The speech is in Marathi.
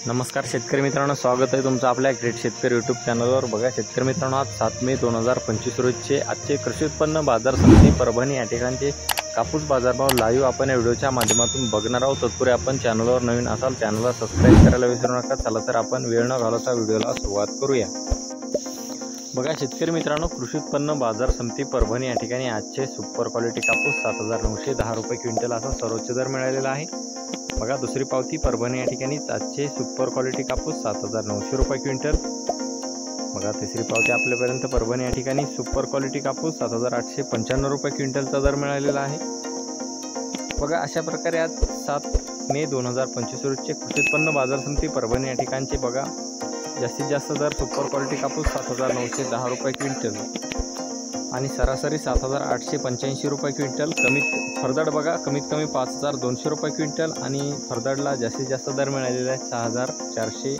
नमस्कार शेतकरी मित्रांनो, स्वागत आहे तुमचं आपल्या ग्रेट शेतकरी यूट्यूब चॅनलवर। बघा शेतकरी मित्रांनो, आज 7 मे 2025 रोजचे आजचे कृषी उत्पन्न बाजार समिती परभणी या ठिकाणचे कापूस बाजारभाव लाईव्ह आपण या व्हिडिओच्या माध्यमातून बघणार आहोत। तत्पूर्वी आपण चॅनलवर नवीन असाल चॅनलला सबस्क्राइब करायला विसरू नका। चला तर आपण वेळ न घालवता व्हिडिओला सुरुवात करूया। बघा शेतकरी मित्रांनो, कृषी उत्पन्न बाजार समिती परभणी या ठिकाणी आजचे सुपर क्वालिटी कापूस 7910 रुपये क्विंटल असा सर्वोच्च दर मिळालेला आहे। बघा दुसरी पावती परभणी या ठिकाणी आजचे सुपर क्वालिटी कापूस 7900 रुपये क्विंटल। बघा तिसरी पावती आपल्यापर्यंत परभणी या ठिकाणी सुपर क्वालिटी कापूस 7895 रुपये क्विंटलचा दर मिळालेला आहे। बघा अशा प्रकारे आज 7 मे 2025 रोजचे कृषी उत्पन्न बाजार समिती परभणी या ठिकाणचे बघा जास्तीत जास्त दर सुपर क्वालिटी कापूस 7910 रुपये क्विंटल आणि सरासरी 7885 रुपये क्विंटल। फरदड बघा कमीत कमी 5200 रुपये क्विंटल आणि फरदडला जास्तीत जास्त दर मिळालेला आहे 6400